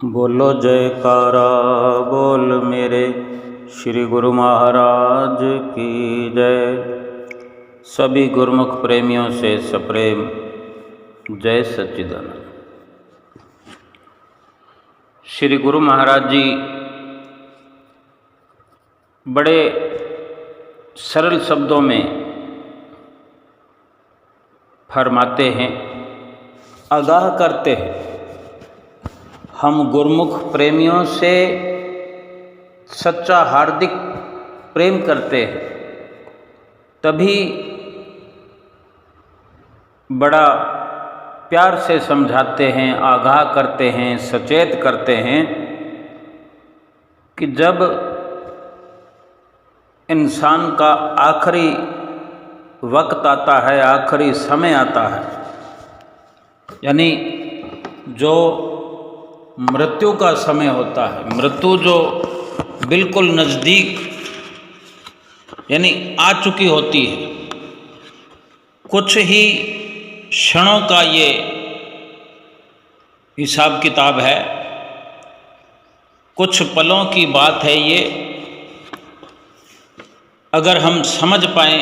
बोलो जयकारा बोल मेरे श्री गुरु महाराज की जय। सभी गुरुमुख प्रेमियों से सप्रेम जय सच्चिदानंद। श्री गुरु महाराज जी बड़े सरल शब्दों में फरमाते हैं, आगाह करते हैं। हम गुरुमुख प्रेमियों से सच्चा हार्दिक प्रेम करते हैं, तभी बड़ा प्यार से समझाते हैं, आगाह करते हैं, सचेत करते हैं कि जब इंसान का आखिरी वक्त आता है, आखिरी समय आता है, यानी जो मृत्यु का समय होता है, मृत्यु जो बिल्कुल नज़दीक यानी आ चुकी होती है, कुछ ही क्षणों का ये हिसाब किताब है, कुछ पलों की बात है ये। अगर हम समझ पाएं,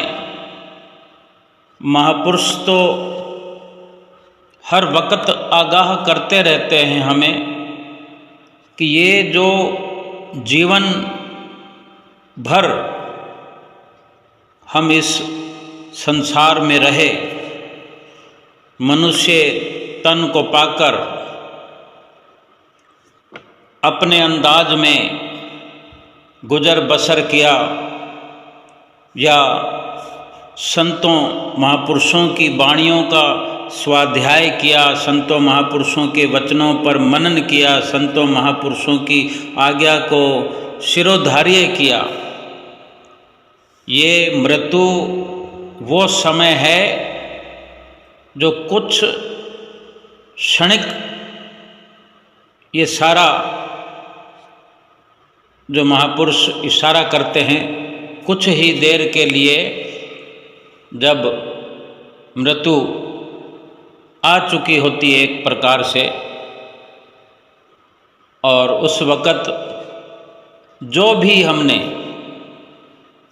महापुरुष तो हर वक्त आगाह करते रहते हैं हमें कि ये जो जीवन भर हम इस संसार में रहे, मनुष्य तन को पाकर अपने अंदाज में गुजर बसर किया या संतों महापुरुषों की वाणियों का स्वाध्याय किया, संतों महापुरुषों के वचनों पर मनन किया, संतों महापुरुषों की आज्ञा को शिरोधार्य किया, ये मृत्यु वो समय है जो कुछ क्षणिक ये सारा जो महापुरुष इशारा करते हैं, कुछ ही देर के लिए जब मृत्यु आ चुकी होती है एक प्रकार से, और उस वक़्त जो भी हमने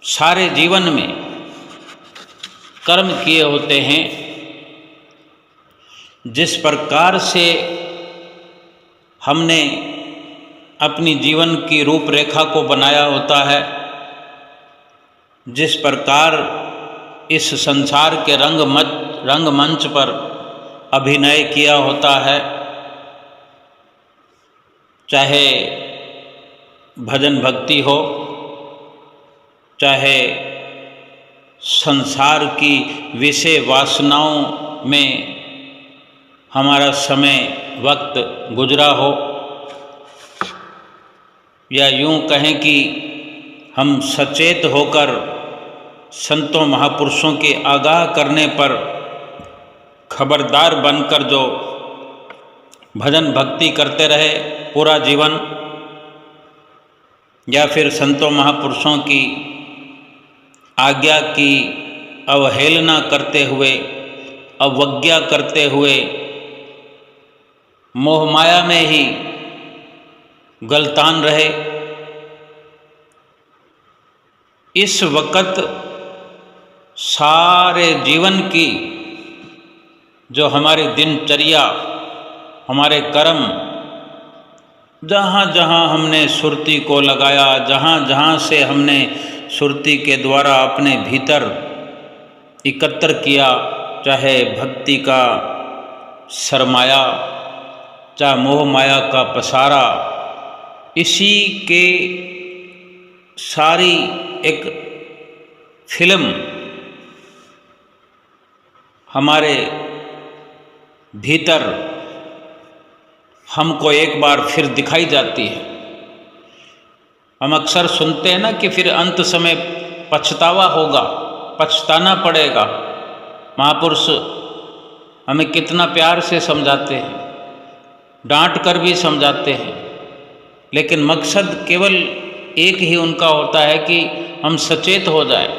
सारे जीवन में कर्म किए होते हैं, जिस प्रकार से हमने अपनी जीवन की रूपरेखा को बनाया होता है, जिस प्रकार इस संसार के रंगमंच पर अभिनय किया होता है, चाहे भजन भक्ति हो, चाहे संसार की विषय वासनाओं में हमारा समय वक्त गुजरा हो, या यूं कहें कि हम सचेत होकर संतों महापुरुषों के आगाह करने पर खबरदार बनकर जो भजन भक्ति करते रहे पूरा जीवन, या फिर संतों महापुरुषों की आज्ञा की अवहेलना करते हुए, अवज्ञा करते हुए मोह माया में ही गलतान रहे, इस वक़्त सारे जीवन की जो हमारी दिनचर्या, हमारे कर्म, जहाँ जहाँ हमने सुरती को लगाया, जहाँ जहाँ से हमने सुरती के द्वारा अपने भीतर एकत्र किया, चाहे भक्ति का सरमाया, चाहे मोह माया का पसारा, इसी के सारी एक फिल्म हमारे भीतर हमको एक बार फिर दिखाई जाती है। हम अक्सर सुनते हैं ना कि फिर अंत समय पछतावा होगा, पछताना पड़ेगा। महापुरुष हमें कितना प्यार से समझाते हैं, डांट कर भी समझाते हैं, लेकिन मकसद केवल एक ही उनका होता है कि हम सचेत हो जाएं।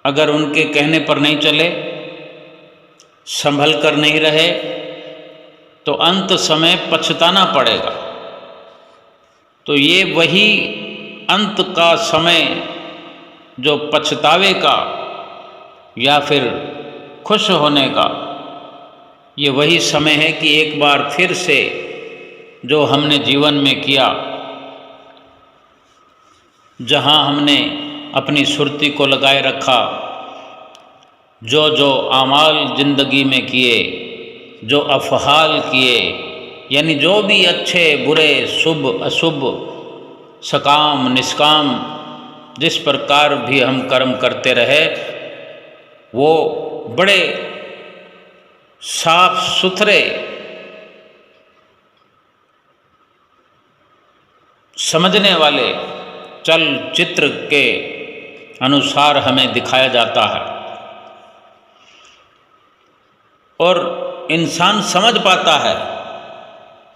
अगर उनके कहने पर नहीं चले, संभल कर नहीं रहे, तो अंत समय पछताना पड़ेगा। तो ये वही अंत का समय जो पछतावे का या फिर खुश होने का, ये वही समय है कि एक बार फिर से जो हमने जीवन में किया, जहाँ हमने अपनी सुरती को लगाए रखा, जो जो आमाल ज़िंदगी में किए, जो अफ़हाल किए, यानी जो भी अच्छे बुरे शुभ अशुभ सकाम निष्काम जिस प्रकार भी हम कर्म करते रहे, वो बड़े साफ सुथरे समझने वाले चल चित्र के अनुसार हमें दिखाया जाता है और इंसान समझ पाता है,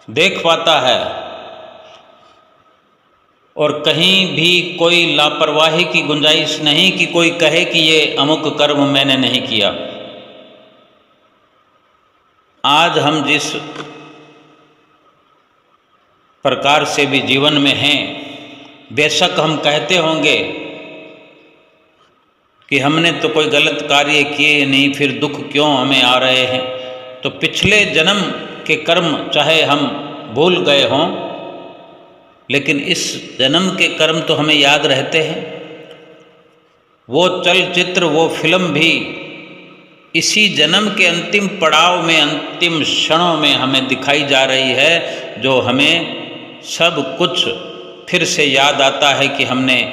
देख पाता है, और कहीं भी कोई लापरवाही की गुंजाइश नहीं कि कोई कहे कि ये अमुक कर्म मैंने नहीं किया। आज हम जिस प्रकार से भी जीवन में हैं, बेशक हम कहते होंगे कि हमने तो कोई गलत कार्य किए नहीं, फिर दुख क्यों हमें आ रहे हैं। तो पिछले जन्म के कर्म चाहे हम भूल गए हों, लेकिन इस जन्म के कर्म तो हमें याद रहते हैं। वो चलचित्र, वो फिल्म भी इसी जन्म के अंतिम पड़ाव में, अंतिम क्षणों में हमें दिखाई जा रही है, जो हमें सब कुछ फिर से याद आता है कि हमने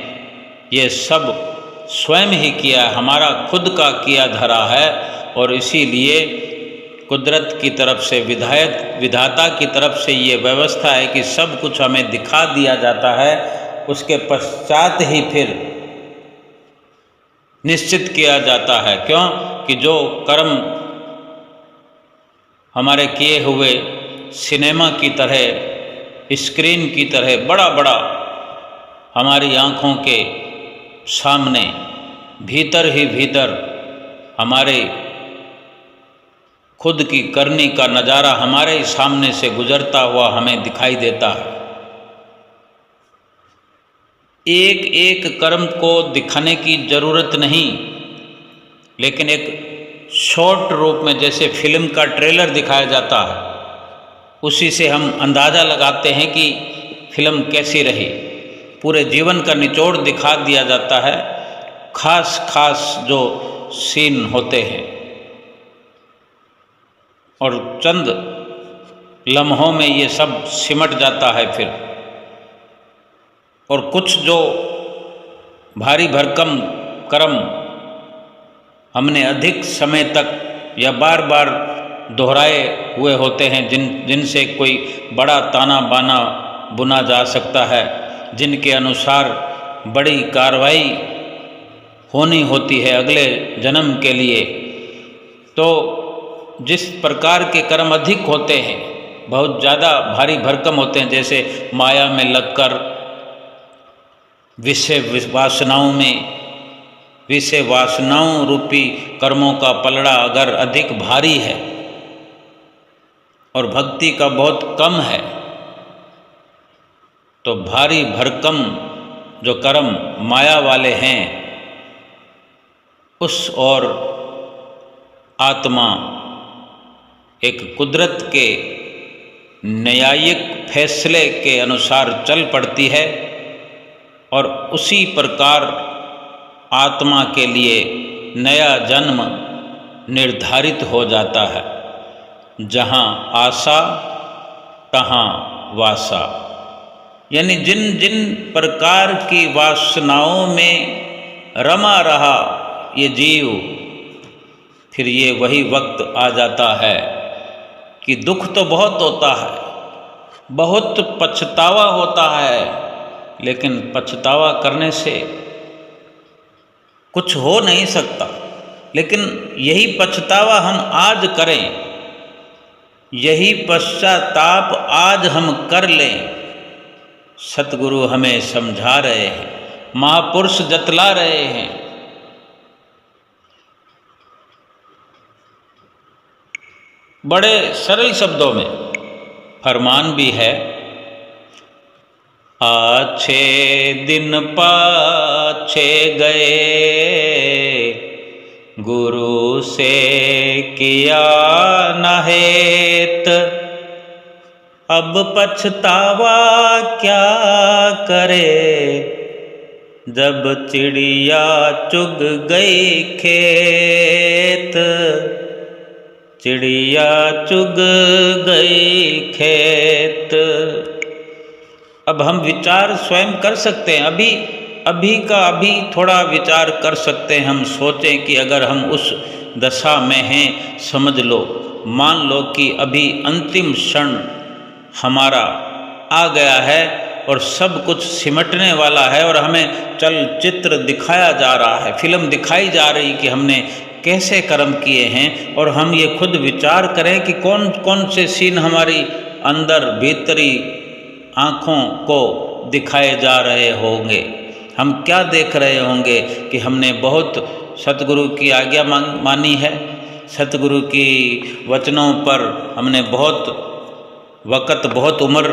ये सब स्वयं ही किया, हमारा खुद का किया धरा है। और इसीलिए कुदरत की तरफ से, विधाता की तरफ से ये व्यवस्था है कि सब कुछ हमें दिखा दिया जाता है। उसके पश्चात ही फिर निश्चित किया जाता है। क्यों कि जो कर्म हमारे किए हुए सिनेमा की तरह, स्क्रीन की तरह बड़ा बड़ा हमारी आँखों के सामने भीतर ही भीतर हमारे खुद की करनी का नज़ारा हमारे सामने से गुजरता हुआ हमें दिखाई देता है। एक एक कर्म को दिखाने की ज़रूरत नहीं, लेकिन एक शॉर्ट रूप में जैसे फिल्म का ट्रेलर दिखाया जाता है, उसी से हम अंदाज़ा लगाते हैं कि फिल्म कैसी रही। पूरे जीवन का निचोड़ दिखा दिया जाता है, खास खास जो सीन होते हैं, और चंद लम्हों में ये सब सिमट जाता है फिर। और कुछ जो भारी भरकम कर्म हमने अधिक समय तक या बार बार दोहराए हुए होते हैं, जिनसे कोई बड़ा ताना बाना बुना जा सकता है, जिनके अनुसार बड़ी कार्रवाई होनी होती है अगले जन्म के लिए। तो जिस प्रकार के कर्म अधिक होते हैं, बहुत ज़्यादा भारी भरकम होते हैं, जैसे माया में लगकर विषय वासनाओं रूपी कर्मों का पलड़ा अगर अधिक भारी है और भक्ति का बहुत कम है, तो भारी भरकम जो कर्म माया वाले हैं, उस और आत्मा एक कुदरत के न्यायिक फैसले के अनुसार चल पड़ती है, और उसी प्रकार आत्मा के लिए नया जन्म निर्धारित हो जाता है। जहाँ आशा तहाँ वासा, यानी जिन जिन प्रकार की वासनाओं में रमा रहा ये जीव, फिर ये वही वक्त आ जाता है कि दुख तो बहुत होता है, बहुत पछतावा होता है, लेकिन पछतावा करने से कुछ हो नहीं सकता। लेकिन यही पछतावा हम आज करें, यही पश्चाताप आज हम कर लें, सतगुरु हमें समझा रहे हैं, महापुरुष जतला रहे हैं। बड़े सरल शब्दों में फरमान भी है, अच्छे दिन पाछे गए, गुरु से किया न हेत, अब पछतावा क्या करे, जब चिड़िया चुग गई खेत, चिड़िया चुग गई खेत। अब हम विचार स्वयं कर सकते हैं, अभी का अभी थोड़ा विचार कर सकते हैं। हम सोचें कि अगर हम उस दशा में हैं, समझ लो, मान लो कि अभी अंतिम क्षण हमारा आ गया है और सब कुछ सिमटने वाला है और हमें चलचित्र दिखाया जा रहा है, फिल्म दिखाई जा रही कि हमने कैसे कर्म किए हैं, और हम ये खुद विचार करें कि कौन कौन से सीन हमारी अंदर भीतरी आँखों को दिखाए जा रहे होंगे। हम क्या देख रहे होंगे कि हमने बहुत सतगुरु की आज्ञा मानी है, सतगुरु की वचनों पर हमने बहुत वक़्त, बहुत उम्र,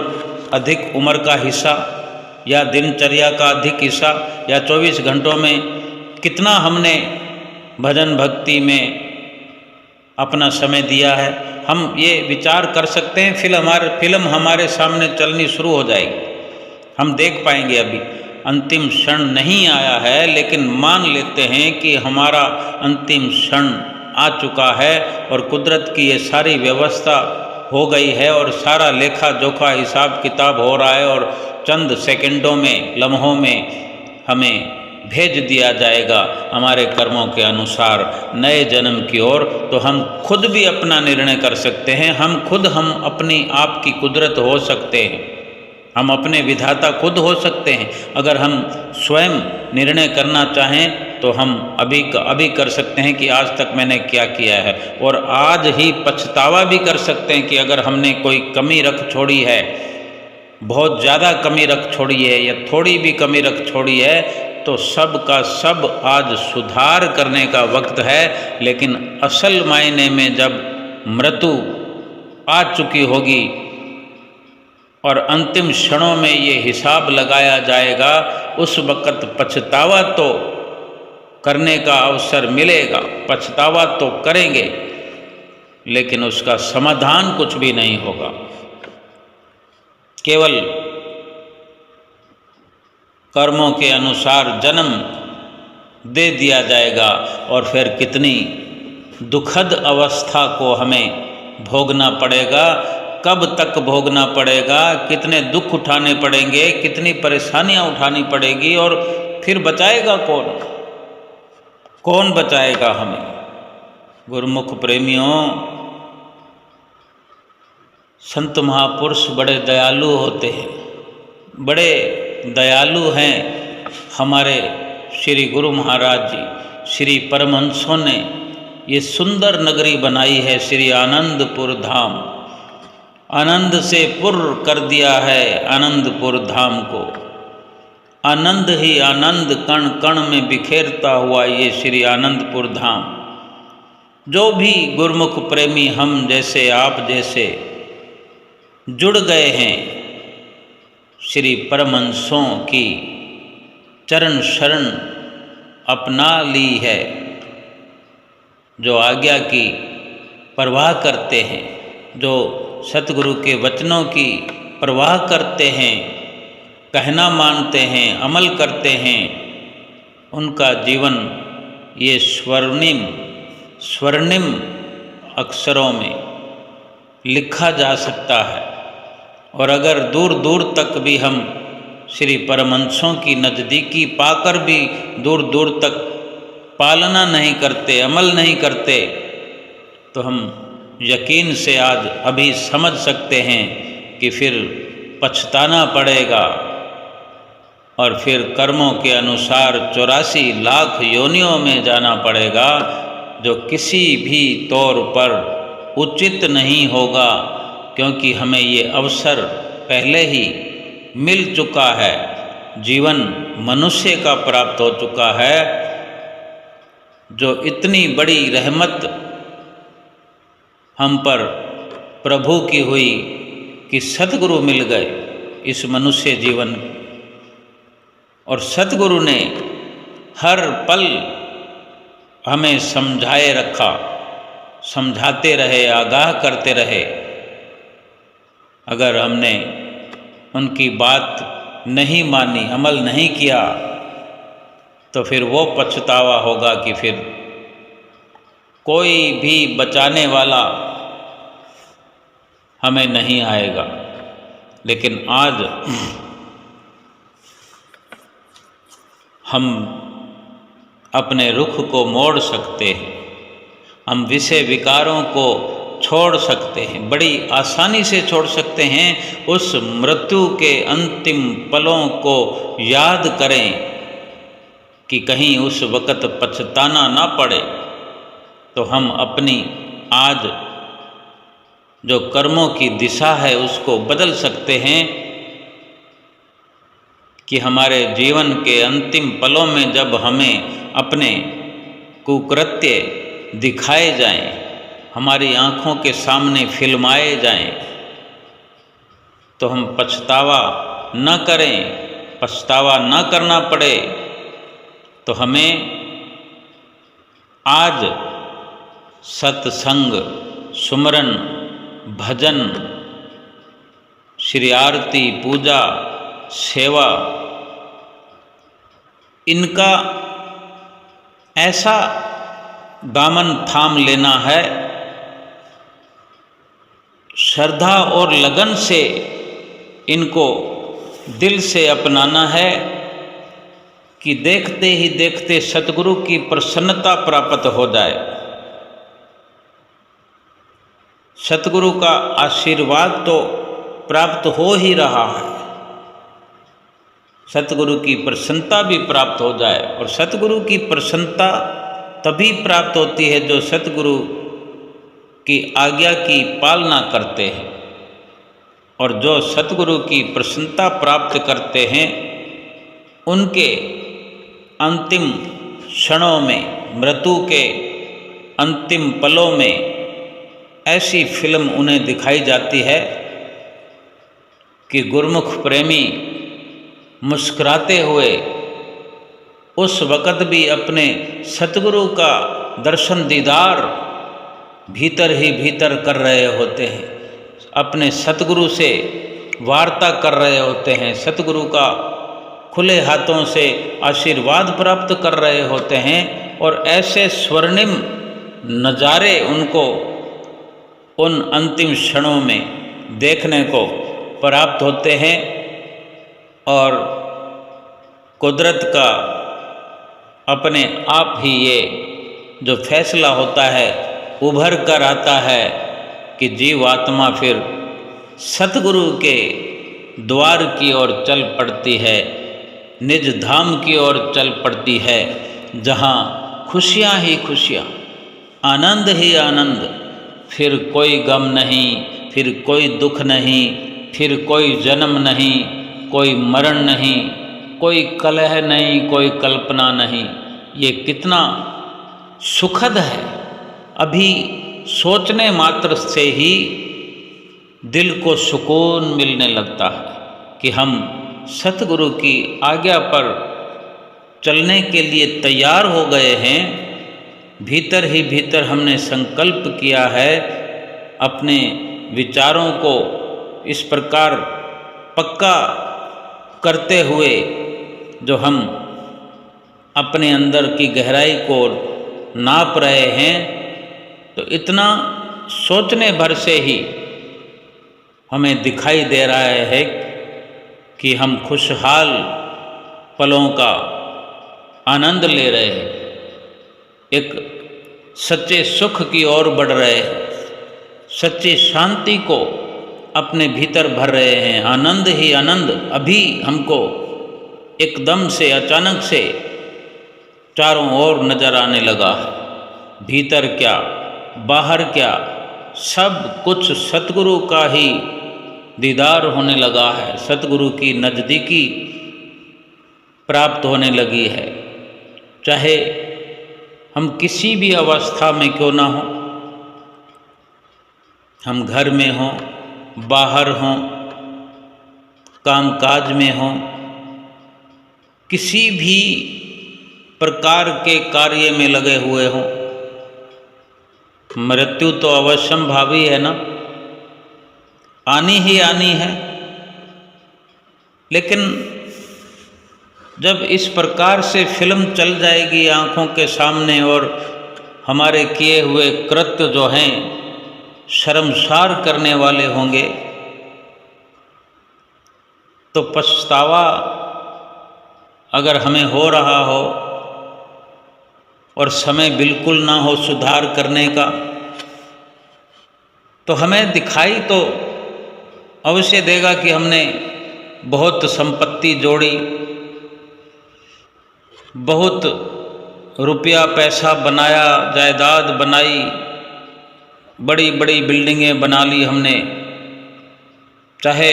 अधिक उम्र का हिस्सा या दिनचर्या का अधिक हिस्सा या 24 घंटों में कितना हमने भजन भक्ति में अपना समय दिया है। हम ये विचार कर सकते हैं। फिल्म हमारे सामने चलनी शुरू हो जाएगी, हम देख पाएंगे। अभी अंतिम क्षण नहीं आया है, लेकिन मान लेते हैं कि हमारा अंतिम क्षण आ चुका है और कुदरत की ये सारी व्यवस्था हो गई है और सारा लेखा जोखा हिसाब किताब हो रहा है और चंद सेकंडों में, लम्हों में हमें भेज दिया जाएगा हमारे कर्मों के अनुसार नए जन्म की ओर। तो हम खुद भी अपना निर्णय कर सकते हैं, हम अपनी आप की कुदरत हो सकते हैं, हम अपने विधाता खुद हो सकते हैं। अगर हम स्वयं निर्णय करना चाहें तो हम अभी कर सकते हैं कि आज तक मैंने क्या किया है, और आज ही पछतावा भी कर सकते हैं कि अगर हमने कोई कमी रख छोड़ी है, बहुत ज़्यादा कमी रख छोड़ी है या थोड़ी भी कमी रख छोड़ी है, तो सब का सब आज सुधार करने का वक्त है। लेकिन असल मायने में जब मृत्यु आ चुकी होगी और अंतिम क्षणों में ये हिसाब लगाया जाएगा, उस वक़्त पछतावा तो करने का अवसर मिलेगा, पछतावा तो करेंगे, लेकिन उसका समाधान कुछ भी नहीं होगा। केवल कर्मों के अनुसार जन्म दे दिया जाएगा और फिर कितनी दुखद अवस्था को हमें भोगना पड़ेगा, कब तक भोगना पड़ेगा, कितने दुख उठाने पड़ेंगे, कितनी परेशानियां उठानी पड़ेगी, और फिर बचाएगा कौन? कौन बचाएगा हमें? गुरुमुख प्रेमियों, संत महापुरुष बड़े दयालु होते हैं, बड़े दयालु हैं। हमारे श्री गुरु महाराज जी, श्री परमहंसों ने ये सुंदर नगरी बनाई है, श्री आनंदपुर धाम। आनंद से पुर कर दिया है आनंदपुर धाम को, आनंद ही आनंद कण कण में बिखेरता हुआ ये श्री आनंदपुर धाम। जो भी गुरुमुख प्रेमी हम जैसे, आप जैसे जुड़ गए हैं श्री परमहंसों की चरण शरण अपना ली है, जो आज्ञा की परवाह करते हैं, जो सतगुरु के वचनों की परवाह करते हैं, कहना मानते हैं, अमल करते हैं, उनका जीवन ये स्वर्णिम अक्षरों में लिखा जा सकता है। और अगर दूर दूर तक भी हम श्री परमहंसों की नज़दीकी पाकर भी दूर दूर तक पालना नहीं करते, अमल नहीं करते, तो हम यकीन से आज अभी समझ सकते हैं कि फिर पछताना पड़ेगा और फिर कर्मों के अनुसार 84 लाख योनियों में जाना पड़ेगा, जो किसी भी तौर पर उचित नहीं होगा, क्योंकि हमें ये अवसर पहले ही मिल चुका है, जीवन मनुष्य का प्राप्त हो चुका है। जो इतनी बड़ी रहमत हम पर प्रभु की हुई, कि सतगुरु मिल गए इस मनुष्य जीवन, और सतगुरु ने हर पल हमें समझाए रखा, समझाते रहे, आगाह करते रहे। अगर हमने उनकी बात नहीं मानी, अमल नहीं किया, तो फिर वो पछतावा होगा कि फिर कोई भी बचाने वाला हमें नहीं आएगा। लेकिन आज हम अपने रुख को मोड़ सकते हैं, हम विषय विकारों को छोड़ सकते हैं, बड़ी आसानी से छोड़ सकते हैं। उस मृत्यु के अंतिम पलों को याद करें कि कहीं उस वक़्त पछताना ना पड़े, तो हम अपनी आज जो कर्मों की दिशा है उसको बदल सकते हैं कि हमारे जीवन के अंतिम पलों में जब हमें अपने कुकृत्य दिखाए जाएं, हमारी आँखों के सामने फिल्माए जाएं, तो हम पछतावा न करें, पछतावा न करना पड़े। तो हमें आज सत्संग, सुमरन, भजन, श्री आरती, पूजा, सेवा, इनका ऐसा दामन थाम लेना है, श्रद्धा और लगन से इनको दिल से अपनाना है कि देखते ही देखते सतगुरु की प्रसन्नता प्राप्त हो जाए, सतगुरु का आशीर्वाद तो प्राप्त हो ही रहा है, सतगुरु की प्रसन्नता भी प्राप्त हो जाए। और सतगुरु की प्रसन्नता तभी प्राप्त होती है जो सतगुरु की आज्ञा की पालना करते हैं, और जो सतगुरु की प्रसन्नता प्राप्त करते हैं उनके अंतिम क्षणों में, मृत्यु के अंतिम पलों में ऐसी फिल्म उन्हें दिखाई जाती है कि गुरमुख प्रेमी मुस्कुराते हुए उस वक़्त भी अपने सतगुरु का दर्शन दीदार भीतर ही भीतर कर रहे होते हैं, अपने सतगुरु से वार्ता कर रहे होते हैं, सतगुरु का खुले हाथों से आशीर्वाद प्राप्त कर रहे होते हैं। और ऐसे स्वर्णिम नज़ारे उनको उन अंतिम क्षणों में देखने को प्राप्त होते हैं। और कुदरत का अपने आप ही ये जो फैसला होता है उभर कर आता है कि जीवात्मा फिर सतगुरु के द्वार की ओर चल पड़ती है, निज धाम की ओर चल पड़ती है, जहाँ खुशियाँ ही खुशियाँ, आनंद ही आनंद, फिर कोई गम नहीं, फिर कोई दुख नहीं, फिर कोई जन्म नहीं, कोई मरण नहीं, कोई कलह नहीं, कोई कल्पना नहीं। ये कितना सुखद है। अभी सोचने मात्र से ही दिल को सुकून मिलने लगता है कि हम सतगुरु की आज्ञा पर चलने के लिए तैयार हो गए हैं। भीतर ही भीतर हमने संकल्प किया है, अपने विचारों को इस प्रकार पक्का करते हुए जो हम अपने अंदर की गहराई को नाप रहे हैं, तो इतना सोचने भर से ही हमें दिखाई दे रहा है कि हम खुशहाल पलों का आनंद ले रहे हैं, एक सच्चे सुख की ओर बढ़ रहे हैं, सच्ची शांति को अपने भीतर भर रहे हैं। आनंद ही आनंद अभी हमको एकदम से अचानक से चारों ओर नजर आने लगा है। भीतर क्या बाहर क्या, सब कुछ सतगुरु का ही दीदार होने लगा है, सतगुरु की नज़दीकी प्राप्त होने लगी है। चाहे हम किसी भी अवस्था में क्यों ना हो, हम घर में हों, बाहर हों, कामकाज में हों, किसी भी प्रकार के कार्य में लगे हुए हों, मृत्यु तो अवश्यंभावी है ना, आनी ही आनी है। लेकिन जब इस प्रकार से फिल्म चल जाएगी आँखों के सामने और हमारे किए हुए कृत्य जो हैं शर्मसार करने वाले होंगे, तो पछतावा अगर हमें हो रहा हो और समय बिल्कुल ना हो सुधार करने का, तो हमें दिखाई तो अवश्य देगा कि हमने बहुत संपत्ति जोड़ी, बहुत रुपया पैसा बनाया, जायदाद बनाई, बड़ी बड़ी बिल्डिंगें बना ली हमने, चाहे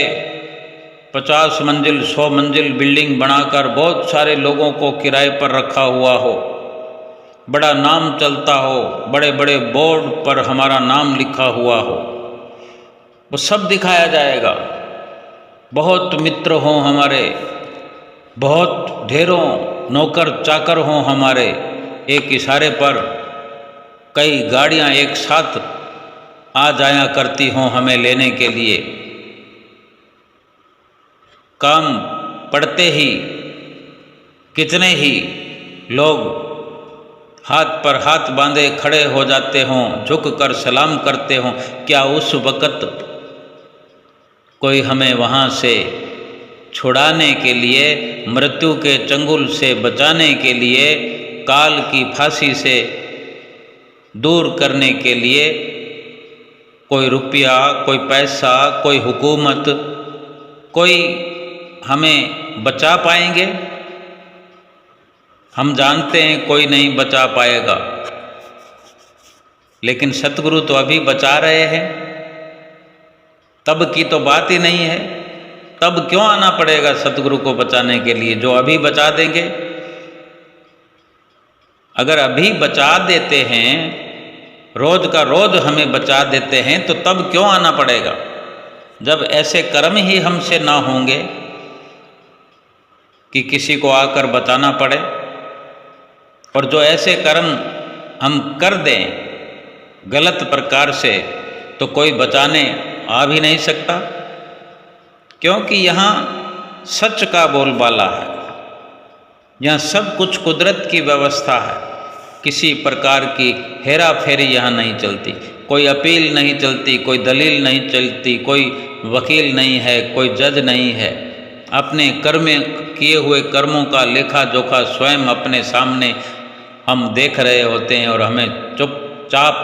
50 मंजिल 100 मंजिल बिल्डिंग बनाकर बहुत सारे लोगों को किराए पर रखा हुआ हो, बड़ा नाम चलता हो, बड़े बड़े बोर्ड पर हमारा नाम लिखा हुआ हो, वो सब दिखाया जाएगा। बहुत मित्र हों हमारे, बहुत ढेरों नौकर चाकर हों हमारे, एक इशारे पर कई गाड़ियां एक साथ आ जाया करती हों हमें लेने के लिए, काम पड़ते ही कितने ही लोग हाथ पर हाथ बांधे खड़े हो जाते हों, झुक कर सलाम करते हों। क्या उस वक़्त कोई हमें वहाँ से छुड़ाने के लिए, मृत्यु के चंगुल से बचाने के लिए, काल की फांसी से दूर करने के लिए कोई रुपया, कोई पैसा, कोई हुकूमत, कोई हमें बचा पाएंगे? हम जानते हैं कोई नहीं बचा पाएगा, लेकिन सतगुरु तो अभी बचा रहे हैं। तब की तो बात ही नहीं है, तब क्यों आना पड़ेगा सतगुरु को बचाने के लिए, जो अभी बचा देंगे। अगर अभी बचा देते हैं, रोज का रोज हमें बचा देते हैं, तो तब क्यों आना पड़ेगा, जब ऐसे कर्म ही हमसे ना होंगे कि किसी को आकर बचाना पड़े। और जो ऐसे कर्म हम कर दें गलत प्रकार से, तो कोई बचाने आ भी नहीं सकता, क्योंकि यहाँ सच का बोलबाला है, यहाँ सब कुछ कुदरत की व्यवस्था है। किसी प्रकार की हेरा फेरी यहाँ नहीं चलती, कोई अपील नहीं चलती, कोई दलील नहीं चलती, कोई वकील नहीं है, कोई जज नहीं है। अपने कर्म किए हुए कर्मों का लेखा जोखा स्वयं अपने सामने हम देख रहे होते हैं और हमें चुपचाप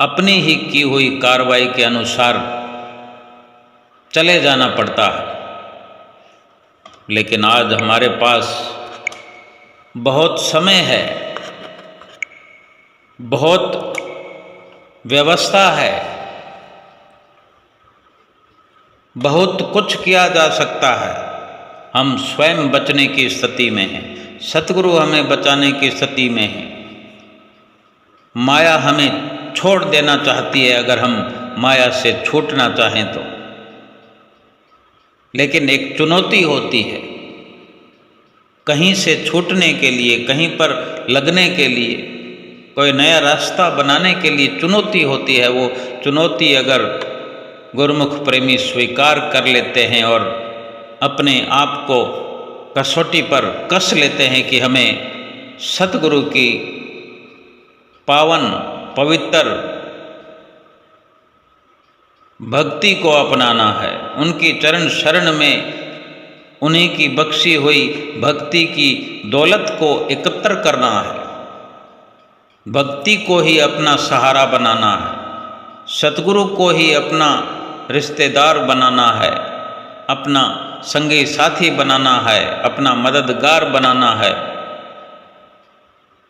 अपनी ही की हुई कार्रवाई के अनुसार चले जाना पड़ता है। लेकिन आज हमारे पास बहुत समय है, बहुत व्यवस्था है, बहुत कुछ किया जा सकता है। हम स्वयं बचने की स्थिति में हैं, सतगुरु हमें बचाने की स्थिति में है। माया हमें छोड़ देना चाहती है अगर हम माया से छूटना चाहें तो, लेकिन एक चुनौती होती है कहीं से छूटने के लिए, कहीं पर लगने के लिए, कोई नया रास्ता बनाने के लिए चुनौती होती है। वो चुनौती अगर गुरुमुख प्रेमी स्वीकार कर लेते हैं और अपने आप को कसौटी पर कस लेते हैं कि हमें सतगुरु की पावन पवित्र भक्ति को अपनाना है, उनकी चरण शरण में उन्हीं की बख्शी हुई भक्ति की दौलत को एकत्र करना है, भक्ति को ही अपना सहारा बनाना है, सतगुरु को ही अपना रिश्तेदार बनाना है, अपना संगी साथी बनाना है, अपना मददगार बनाना है।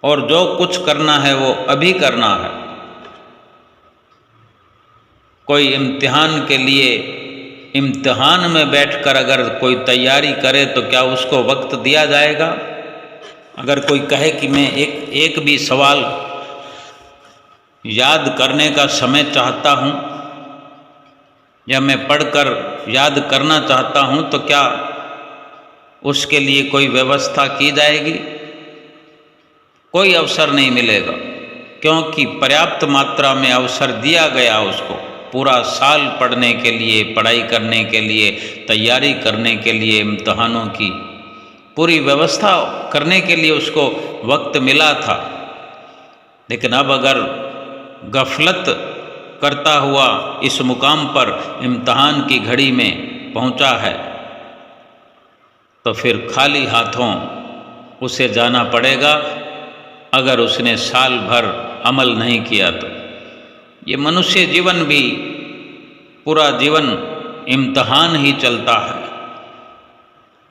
और जो कुछ करना है वो अभी करना है। कोई इम्तिहान के लिए इम्तिहान में बैठकर अगर कोई तैयारी करे तो क्या उसको वक्त दिया जाएगा? अगर कोई कहे कि मैं एक भी सवाल याद करने का समय चाहता हूँ, या मैं पढ़कर याद करना चाहता हूँ तो क्या उसके लिए कोई व्यवस्था की जाएगी? कोई अवसर नहीं मिलेगा, क्योंकि पर्याप्त मात्रा में अवसर दिया गया उसको पूरा साल पढ़ने के लिए, पढ़ाई करने के लिए, तैयारी करने के लिए, इम्तहानों की पूरी व्यवस्था करने के लिए उसको वक्त मिला था। लेकिन अब अगर गफलत करता हुआ इस मुकाम पर इम्तहान की घड़ी में पहुंचा है तो फिर खाली हाथों उसे जाना पड़ेगा अगर उसने साल भर अमल नहीं किया तो। ये मनुष्य जीवन भी पूरा जीवन इम्तहान ही चलता है।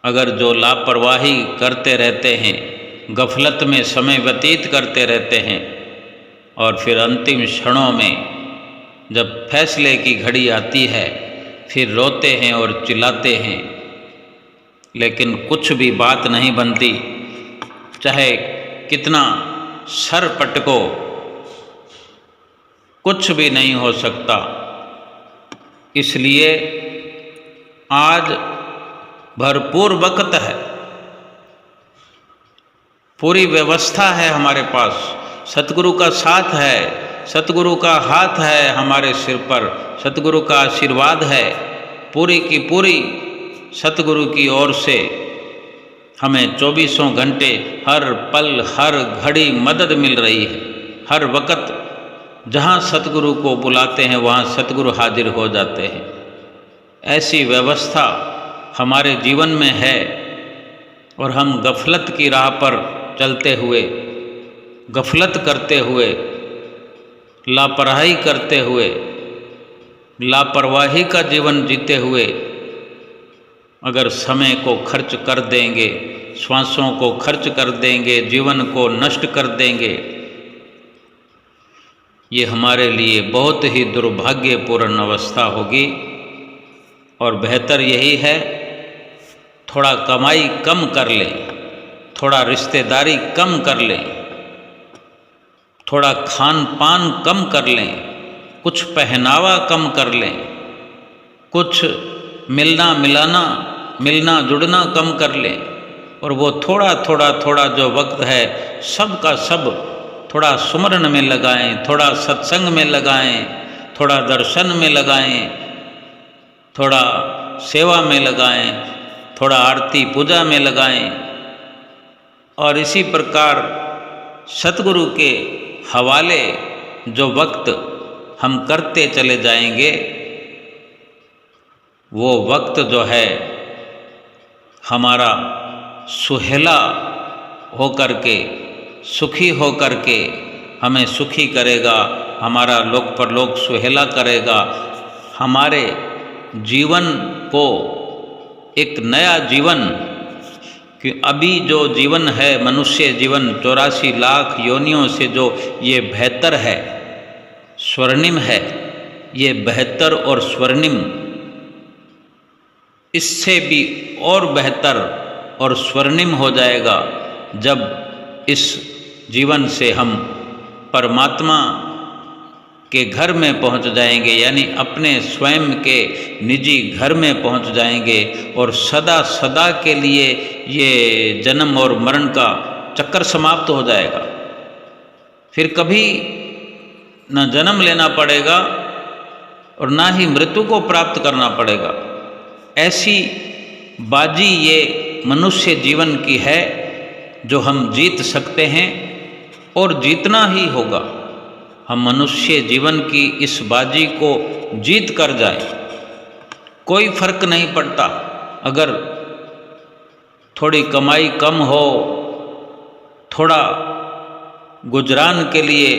अगर जो लापरवाही करते रहते हैं, गफलत में समय व्यतीत करते रहते हैं और फिर अंतिम क्षणों में जब फैसले की घड़ी आती है फिर रोते हैं और चिल्लाते हैं, लेकिन कुछ भी बात नहीं बनती, चाहे कितना सर पटको कुछ भी नहीं हो सकता। इसलिए आज भरपूर वक्त है, पूरी व्यवस्था है हमारे पास, सतगुरु का साथ है, सतगुरु का हाथ है हमारे सिर पर, सतगुरु का आशीर्वाद है, पूरी की पूरी सतगुरु की ओर से हमें 24 घंटे हर पल हर घड़ी मदद मिल रही है। हर वक्त जहाँ सतगुरु को बुलाते हैं वहाँ सतगुरु हाजिर हो जाते हैं। ऐसी व्यवस्था हमारे जीवन में है और हम गफलत की राह पर चलते हुए, गफलत करते हुए, लापरवाही करते हुए, लापरवाही का जीवन जीते हुए अगर समय को खर्च कर देंगे, श्वासों को खर्च कर देंगे, जीवन को नष्ट कर देंगे, ये हमारे लिए बहुत ही दुर्भाग्यपूर्ण अवस्था होगी। और बेहतर यही है थोड़ा कमाई कम कर लें, थोड़ा रिश्तेदारी कम कर लें, थोड़ा खान पान कम कर लें, कुछ पहनावा कम कर लें, कुछ मिलना जुड़ना कम कर लें और वो थोड़ा जो वक्त है सब का सब थोड़ा सुमरन में लगाएं, थोड़ा सत्संग में लगाएं, थोड़ा दर्शन में लगाएं, थोड़ा सेवा में लगाएं, थोड़ा आरती पूजा में लगाएं। और इसी प्रकार सतगुरु के हवाले जो वक्त हम करते चले जाएंगे, वो वक्त जो है हमारा सुहेला होकर के, सुखी होकर के हमें सुखी करेगा, हमारा लोक परलोक सुहेला करेगा, हमारे जीवन को एक नया जीवन, कि अभी जो जीवन है मनुष्य जीवन 84 लाख योनियों से जो ये बेहतर है, स्वर्णिम है, ये बेहतर और स्वर्णिम इससे भी और बेहतर और स्वर्णिम हो जाएगा जब इस जीवन से हम परमात्मा के घर में पहुंच जाएंगे, यानी अपने स्वयं के निजी घर में पहुंच जाएंगे और सदा सदा के लिए ये जन्म और मरण का चक्कर समाप्त हो जाएगा। फिर कभी न जन्म लेना पड़ेगा और ना ही मृत्यु को प्राप्त करना पड़ेगा। ऐसी बाजी ये मनुष्य जीवन की है जो हम जीत सकते हैं और जीतना ही होगा। हम मनुष्य जीवन की इस बाजी को जीत कर जाए, कोई फर्क नहीं पड़ता। अगर थोड़ी कमाई कम हो, थोड़ा गुजरान के लिए,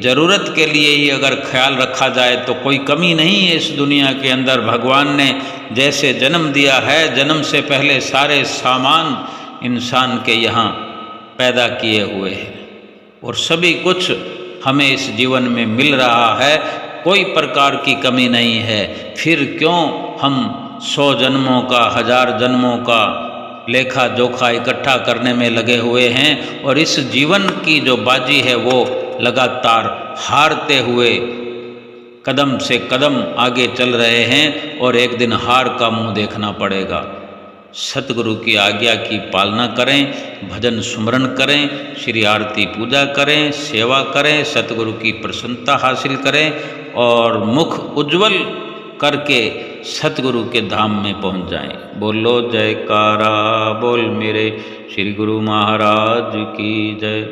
ज़रूरत के लिए ही अगर ख्याल रखा जाए तो कोई कमी नहीं है इस दुनिया के अंदर। भगवान ने जैसे जन्म दिया है, जन्म से पहले सारे सामान इंसान के यहाँ पैदा किए हुए हैं और सभी कुछ हमें इस जीवन में मिल रहा है, कोई प्रकार की कमी नहीं है। फिर क्यों हम 100 जन्मों का, 1000 जन्मों का लेखा जोखा इकट्ठा करने में लगे हुए हैं और इस जीवन की जो बाजी है वो लगातार हारते हुए कदम से कदम आगे चल रहे हैं और एक दिन हार का मुंह देखना पड़ेगा। सतगुरु की आज्ञा की पालना करें, भजन सुमरन करें, श्री आरती पूजा करें, सेवा करें, सतगुरु की प्रसन्नता हासिल करें और मुख उज्जवल करके सतगुरु के धाम में पहुंच जाएं। बोलो जयकारा बोल मेरे श्री गुरु महाराज की जय।